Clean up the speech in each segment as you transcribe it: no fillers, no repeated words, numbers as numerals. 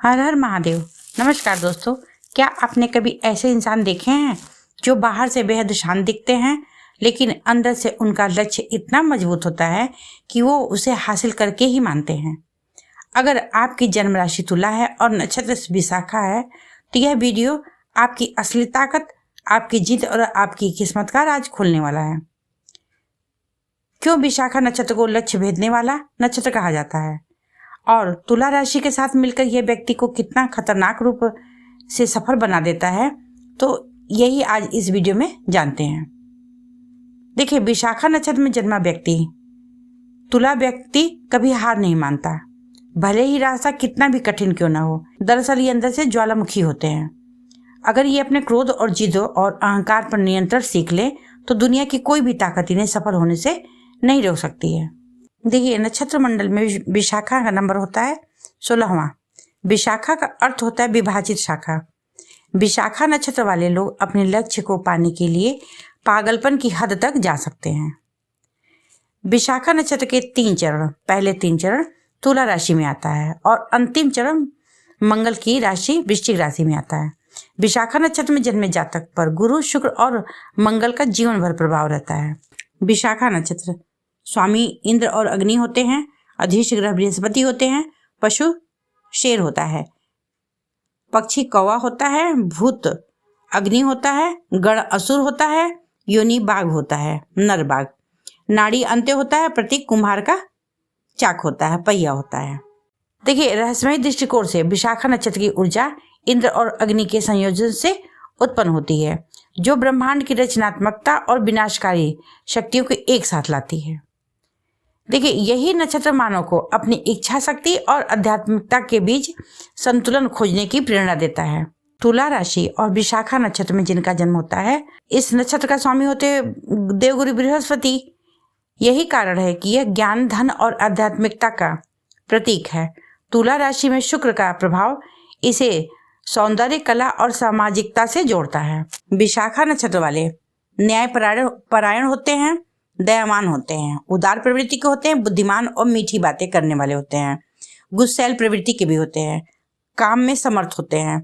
हर हर महादेव। नमस्कार दोस्तों, क्या आपने कभी ऐसे इंसान देखे हैं जो बाहर से बेहद शांत दिखते हैं लेकिन अंदर से उनका लक्ष्य इतना मजबूत होता है कि वो उसे हासिल करके ही मानते हैं। अगर आपकी जन्म राशि तुला है और नक्षत्र विशाखा है तो यह वीडियो आपकी असली ताकत, आपकी जीत और आपकी किस्मत का राज खोलने वाला है। क्यों विशाखा नक्षत्र को लक्ष्य भेदने वाला नक्षत्र कहा जाता है और तुला राशि के साथ मिलकर यह व्यक्ति को कितना खतरनाक रूप से सफल बना देता है, तो यही आज इस वीडियो में जानते हैं। देखिए, विशाखा नक्षत्र में जन्मा व्यक्ति, तुला व्यक्ति कभी हार नहीं मानता, भले ही रास्ता कितना भी कठिन क्यों ना हो। दरअसल ये अंदर से ज्वालामुखी होते हैं। अगर ये अपने क्रोध और जिद और अहंकार पर नियंत्रण सीख ले तो दुनिया की कोई भी ताकत इन्हें सफल होने से नहीं रोक सकती है। देखिए, नक्षत्र मंडल में विशाखा का नंबर होता है 16वां। विशाखा का अर्थ होता है विभाजित शाखा। विशाखा नक्षत्र वाले लोग अपने लक्ष्य को पाने के लिए पागलपन की हद तक जा सकते हैं। विशाखा नक्षत्र के 3 चरण, पहले 3 चरण तुला राशि में आता है और अंतिम चरण मंगल की राशि वृश्चिक राशि में आता है। विशाखा नक्षत्र में जन्मे जातक पर गुरु, शुक्र और मंगल का जीवन भर प्रभाव रहता है। विशाखा नक्षत्र स्वामी इंद्र और अग्नि होते हैं, अधीश ग्रह बृहस्पति होते हैं, पशु शेर होता है, पक्षी कौवा होता है, भूत अग्नि होता है, गण असुर होता है, योनि बाघ होता है, नर बाघ, नाड़ी अंत्य होता है, प्रतीक कुम्हार का चाक होता है, पहिया होता है। देखिए, रहस्यमय दृष्टिकोण से विशाखा नक्षत्र की ऊर्जा इंद्र और अग्नि के संयोजन से उत्पन्न होती है, जो ब्रह्मांड की रचनात्मकता और विनाशकारी शक्तियों को एक साथ लाती है। देखिए, यही नक्षत्र मानव को अपनी इच्छा शक्ति और आध्यात्मिकता के बीच संतुलन खोजने की प्रेरणा देता है। तुला राशि और विशाखा नक्षत्र में जिनका जन्म होता है, इस नक्षत्र का स्वामी होते हैं देवगुरु बृहस्पति। यही कारण है कि यह ज्ञान, धन और आध्यात्मिकता का प्रतीक है। तुला राशि में शुक्र का प्रभाव इसे सौंदर्य, कला और सामाजिकता से जोड़ता है। विशाखा नक्षत्र वाले न्याय परायण होते हैं, दयावान होते हैं, उदार प्रवृत्ति के होते हैं, बुद्धिमान और मीठी बातें करने वाले होते हैं, गुस्सैल प्रवृत्ति के भी होते हैं, काम में समर्थ होते हैं।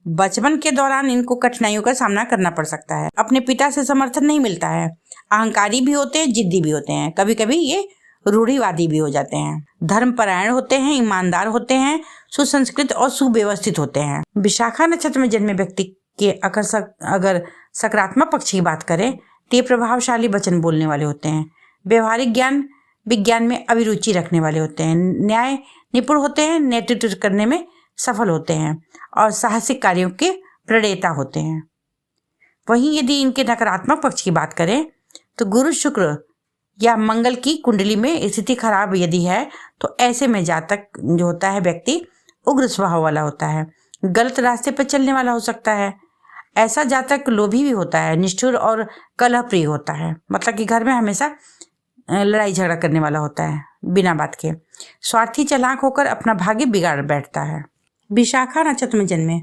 बचपन के दौरान इनको कठिनाइयों का सामना करना पड़ सकता है, अपने पिता से समर्थन नहीं मिलता है, अहंकारी भी होते हैं, जिद्दी भी होते हैं, कभी कभी ये रूढ़िवादी भी हो जाते हैं। धर्मपरायण होते हैं, ईमानदार होते हैं, सुसंस्कृत और सुव्यवस्थित होते हैं। विशाखा नक्षत्र में जन्मे व्यक्ति के अगर सकारात्मक पक्ष की बात करें तो ये प्रभावशाली वचन बोलने वाले होते हैं, व्यवहारिक ज्ञान विज्ञान में अभिरुचि रखने वाले होते हैं, न्याय निपुण होते हैं, नेतृत्व करने में सफल होते हैं और साहसिक कार्यों के प्रणेता होते हैं। वहीं यदि इनके नकारात्मक पक्ष की बात करें तो गुरु, शुक्र या मंगल की कुंडली में स्थिति खराब यदि है तो ऐसे में जातक जो होता है व्यक्ति उग्र स्वभाव वाला होता है, गलत रास्ते पर चलने वाला हो सकता है। ऐसा जातक लोभी भी होता है, निष्ठुर और कलह प्रिय होता है, मतलब कि घर में हमेशा लड़ाई झगड़ा करने वाला होता है बिना बात के। स्वार्थी, चालाक होकर अपना भाग्य बिगाड़ बैठता है। विशाखा नक्षत्र में जन्मे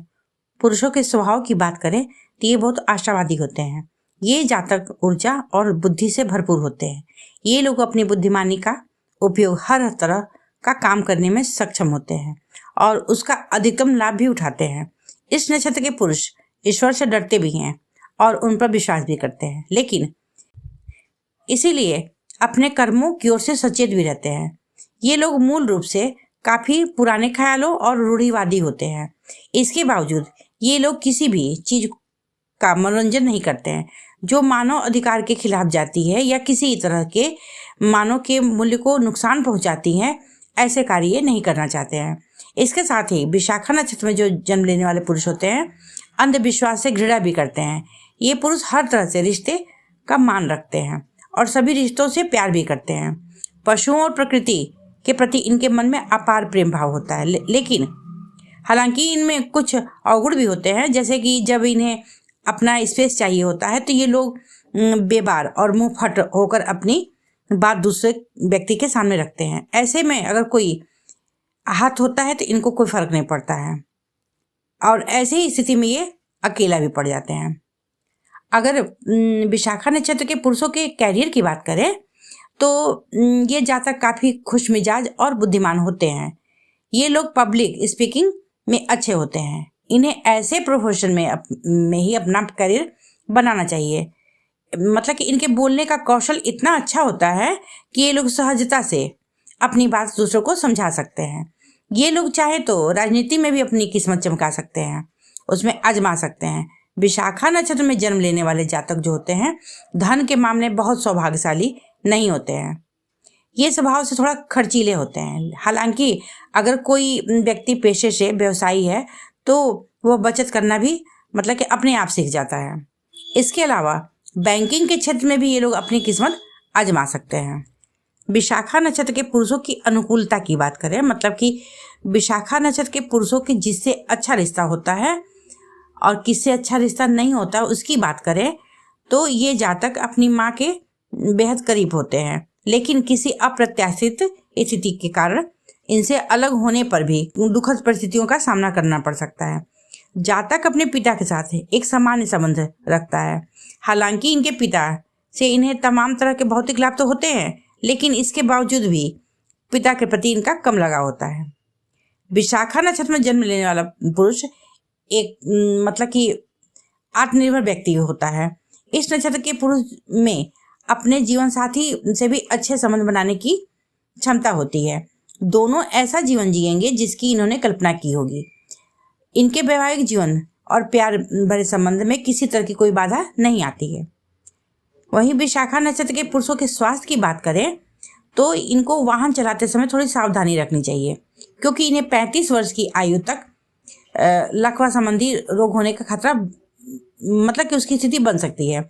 पुरुषों के स्वभाव की बात करें तो ये बहुत आशावादी होते हैं। ये जातक ऊर्जा और बुद्धि से भरपूर होते हैं। ये लोग अपनी बुद्धिमानी का उपयोग हर तरह का काम करने में सक्षम होते हैं और उसका अधिकतम लाभ भी उठाते हैं। इस नक्षत्र के पुरुष ईश्वर से डरते भी हैं और उन पर विश्वास भी करते हैं, लेकिन इसीलिए अपने कर्मों की ओर से सचेत भी रहते हैं। ये लोग मूल रूप से काफी पुराने ख्यालों और रूढ़िवादी होते हैं। इसके बावजूद ये लोग किसी भी चीज का मनोरंजन नहीं करते हैं जो मानव अधिकार के खिलाफ जाती है या किसी तरह के मानव के मूल्य को नुकसान पहुंचाती है। ऐसे कार्य नहीं करना चाहते हैं। इसके साथ ही विशाखा नक्षत्र में जो जन्म लेने वाले पुरुष होते हैं अंधविश्वास से घृणा भी करते हैं। ये पुरुष हर तरह से रिश्ते का मान रखते हैं और सभी रिश्तों से प्यार भी करते हैं। पशुओं और प्रकृति के प्रति इनके मन में अपार प्रेम भाव होता है, लेकिन हालांकि इनमें कुछ अवगुण भी होते हैं, जैसे कि जब इन्हें अपना स्पेस चाहिए होता है तो ये लोग बेबार और मुंह फट होकर अपनी बात दूसरे व्यक्ति के सामने रखते हैं। ऐसे में अगर कोई आहत होता है तो इनको कोई फर्क नहीं पड़ता है और ऐसी ही स्थिति में ये अकेला भी पड़ जाते हैं। अगर विशाखा नक्षत्र के पुरुषों के कैरियर की बात करें तो ये जातक काफी खुश मिजाज और बुद्धिमान होते हैं। ये लोग पब्लिक स्पीकिंग में अच्छे होते हैं। इन्हें ऐसे प्रोफेशन में ही अपना करियर बनाना चाहिए। मतलब कि इनके बोलने का कौशल इतना अच्छा होता है कि ये लोग सहजता से अपनी बात दूसरों को समझा सकते हैं। ये लोग चाहे तो राजनीति में भी अपनी किस्मत चमका सकते हैं, उसमें आजमा सकते हैं। विशाखा नक्षत्र में जन्म लेने वाले जातक जो होते हैं, धन के मामले में बहुत सौभाग्यशाली नहीं होते हैं। ये स्वभाव से थोड़ा खर्चीले होते हैं। हालांकि अगर कोई व्यक्ति पेशे से व्यवसायी है तो वह बचत करना भी मतलब कि अपने आप सीख जाता है। इसके अलावा बैंकिंग के क्षेत्र में भी ये लोग अपनी किस्मत आजमा सकते हैं। विशाखा नक्षत्र के पुरुषों की अनुकूलता की बात करें, मतलब कि विशाखा नक्षत्र के पुरुषों की जिससे अच्छा रिश्ता होता है और किससे अच्छा रिश्ता नहीं होता उसकी बात करें तो ये जातक अपनी माँ के बेहद करीब होते हैं, लेकिन किसी अप्रत्याशित स्थिति के कारण इनसे अलग होने पर भी दुखद परिस्थितियों का सामना करना पड़ सकता है। जातक अपने पिता के साथ एक सामान्य संबंध रखता है। हालांकि इनके पिता से इन्हें तमाम तरह के भौतिक लाभ तो होते हैं, लेकिन इसके बावजूद भी पिता के प्रति इनका कम लगाव होता है। विशाखा नक्षत्र में जन्म लेने वाला पुरुष एक मतलब कि आत्मनिर्भर व्यक्ति होता है। इस नक्षत्र के पुरुष में अपने जीवन साथी से भी अच्छे संबंध बनाने की क्षमता होती है। दोनों ऐसा जीवन जिएंगे जिसकी इन्होंने कल्पना की होगी। इनके वैवाहिक जीवन और प्यार भरे संबंध में किसी तरह की कोई बाधा नहीं आती है। वहीं विशाखा नक्षत्र के पुरुषों के स्वास्थ्य की बात करें तो इनको वाहन चलाते समय थोड़ी सावधानी रखनी चाहिए, क्योंकि इन्हें 35 वर्ष की आयु तक लकवा संबंधी रोग होने का खतरा मतलब कि उसकी स्थिति बन सकती है।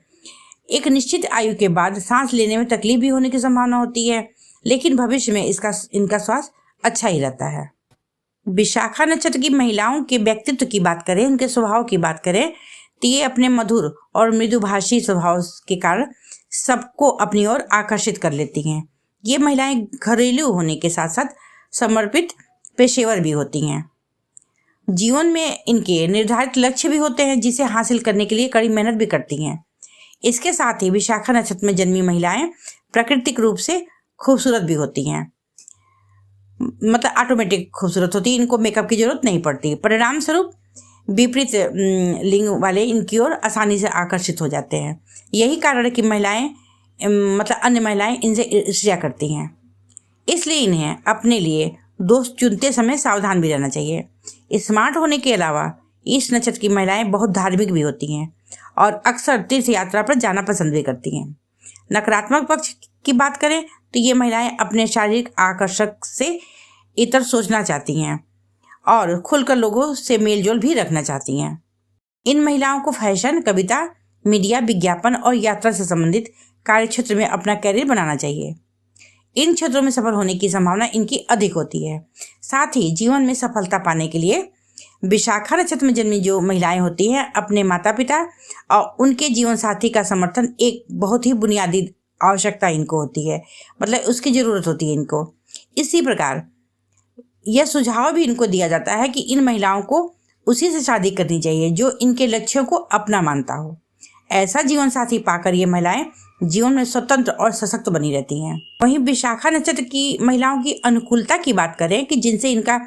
एक निश्चित आयु के बाद सांस लेने में तकलीफ भी होने की संभावना होती है, लेकिन भविष्य में इनका स्वास्थ्य अच्छा ही रहता है। विशाखा नक्षत्र की महिलाओं के व्यक्तित्व की बात करें, उनके स्वभाव की बात करें तो ये अपने मधुर और मृदुभाषी स्वभाव के कारण सबको अपनी ओर आकर्षित कर लेती हैं। ये महिलाएं घरेलू होने के साथ साथ समर्पित पेशेवर भी होती हैं। जीवन में इनके निर्धारित लक्ष्य भी होते हैं जिसे हासिल करने के लिए कड़ी मेहनत भी करती हैं। इसके साथ ही विशाखा नक्षत्र में जन्मी महिलाएं प्राकृतिक रूप से खूबसूरत भी होती हैं, मतलब ऑटोमेटिक खूबसूरत होती है, इनको मेकअप की जरूरत नहीं पड़ती। परिणाम स्वरूप विपरीत लिंग वाले इनकी ओर आसानी से आकर्षित हो जाते हैं। यही कारण है कि महिलाएं मतलब अन्य महिलाएं इनसे ईर्ष्या करती हैं। इसलिए इन्हें अपने लिए दोस्त चुनते समय सावधान भी रहना चाहिए। स्मार्ट होने के अलावा इस नक्षत्र की महिलाएं बहुत धार्मिक भी होती हैं और अक्सर तीर्थ यात्रा पर जाना पसंद भी करती हैं। नकारात्मक पक्ष की बात करें तो ये महिलाएं अपने शारीरिक आकर्षक से इतर सोचना चाहती हैं और खुलकर लोगों से मेलजोल भी रखना चाहती हैं। इन महिलाओं को फैशन, कविता, मीडिया, विज्ञापन और यात्रा से संबंधित कार्य क्षेत्र में अपना करियर बनाना चाहिए। इन क्षेत्रों में सफल होने की संभावना इनकी अधिक होती है। साथ ही जीवन में सफलता पाने के लिए विशाखा नक्षत्र में जन्मी जो महिलाएं होती हैं अपने माता पिता और उनके जीवन साथी का समर्थन एक बहुत ही बुनियादी आवश्यकता इनको होती है, मतलब उसकी जरूरत होती है इनको। इसी प्रकार यह सुझाव भी इनको दिया जाता है कि इन महिलाओं को उसी से शादी करनी चाहिए जो इनके लक्ष्यों को अपना मानता हो। ऐसा जीवन साथी पाकर ये महिलाएं जीवन में स्वतंत्र और सशक्त बनी रहती हैं। वहीं विशाखा नक्षत्र की महिलाओं की अनुकूलता की बात करें कि जिनसे इनका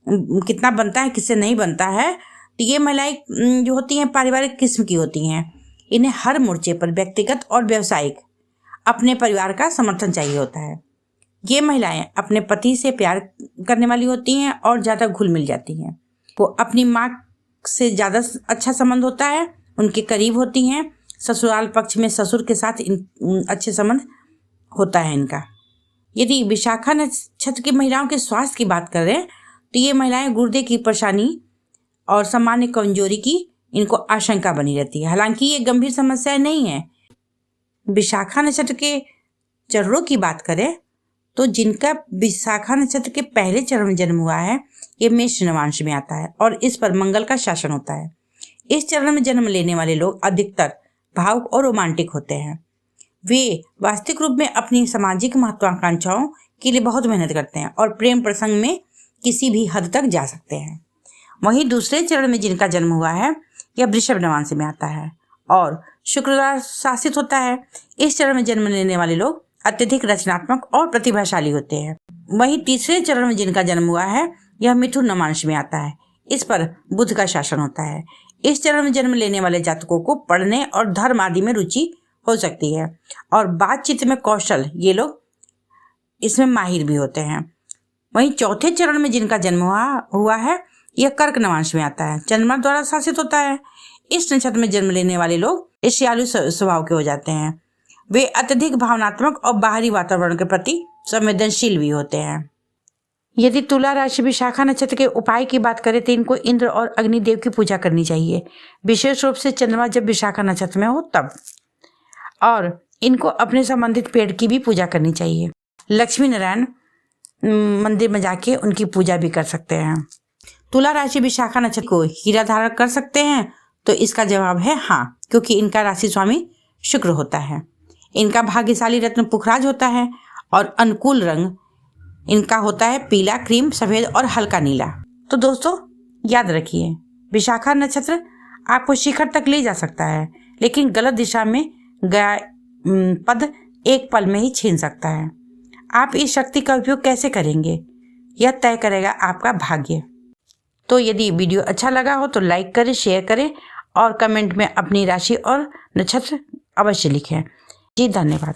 कितना बनता है, किससे नहीं बनता है, तो ये महिलाएं जो होती हैं पारिवारिक किस्म की होती हैं। इन्हें हर मोर्चे पर व्यक्तिगत और व्यावसायिक अपने परिवार का समर्थन चाहिए होता है। ये महिलाएं अपने पति से प्यार करने वाली होती हैं और ज़्यादा घुल मिल जाती हैं। वो अपनी माँ से ज़्यादा अच्छा संबंध होता है, उनके करीब होती हैं। ससुराल पक्ष में ससुर के साथ अच्छे संबंध होता है इनका। यदि विशाखा नक्षत्र की महिलाओं के स्वास्थ्य की बात करें तो ये महिलाएं गुर्दे की परेशानी और सामान्य कमजोरी की इनको आशंका बनी रहती है। हालांकि ये गंभीर समस्याएं नहीं है। विशाखा नक्षत्र के चरणों की बात करें तो जिनका विशाखा नक्षत्र के पहले चरण में जन्म हुआ है ये मेष नवांश में आता है और इस पर मंगल का शासन होता है। इस चरण में जन्म लेने वाले लोग अधिकतर भावुक और रोमांटिक होते हैं। वे वास्तविक रूप में अपनी सामाजिक महत्वाकांक्षाओं के लिए बहुत मेहनत करते हैं और प्रेम प्रसंग में किसी भी हद तक जा सकते हैं। वहीं दूसरे चरण में जिनका जन्म हुआ है यह वृषभ नवांश में आता है और शुक्र द्वारा शासित होता है। इस चरण में जन्म लेने वाले लोग अत्यधिक रचनात्मक और प्रतिभाशाली होते हैं। वहीं तीसरे चरण में जिनका जन्म हुआ है यह मिथुन नवांश में आता है। इस पर बुध का शासन होता है। इस चरण में जन्म लेने वाले जातकों को पढ़ने और धर्म आदि में रुचि हो सकती है और बातचीत में कौशल, ये लोग इसमें माहिर भी होते हैं। वहीं चौथे चरण में जिनका जन्म हुआ है यह कर्क नवांश में आता है, चंद्रमा द्वारा शासित होता है। इस नक्षत्र में जन्म लेने वाले लोग ईर्ष्यालु स्वभाव के हो जाते हैं। वे अत्यधिक भावनात्मक और बाहरी वातावरण के प्रति संवेदनशील भी होते हैं। यदि तुला राशि विशाखा नक्षत्र के उपाय की बात करें तो इनको इंद्र और अग्निदेव की पूजा करनी चाहिए, विशेष रूप से चंद्रमा जब विशाखा नक्षत्र में हो तब। और इनको अपने संबंधित पेड़ की भी पूजा करनी चाहिए। लक्ष्मी नारायण मंदिर में जाके उनकी पूजा भी कर सकते हैं। तुला राशि विशाखा नक्षत्र को हीरा धारण कर सकते हैं, तो इसका जवाब है हाँ, क्योंकि इनका राशि स्वामी शुक्र होता है। इनका भाग्यशाली रत्न पुखराज होता है और अनुकूल रंग इनका होता है पीला, क्रीम, सफेद और हल्का नीला। तो दोस्तों याद रखिए, विशाखा नक्षत्र आपको शिखर तक ले जा सकता है, लेकिन गलत दिशा में गया पद एक पल में ही छीन सकता है। आप इस शक्ति का उपयोग कैसे करेंगे यह तय करेगा आपका भाग्य। तो यदि वीडियो अच्छा लगा हो तो लाइक करें, शेयर करें और कमेंट में अपनी राशि और नक्षत्र अवश्य लिखें। जी धन्यवाद।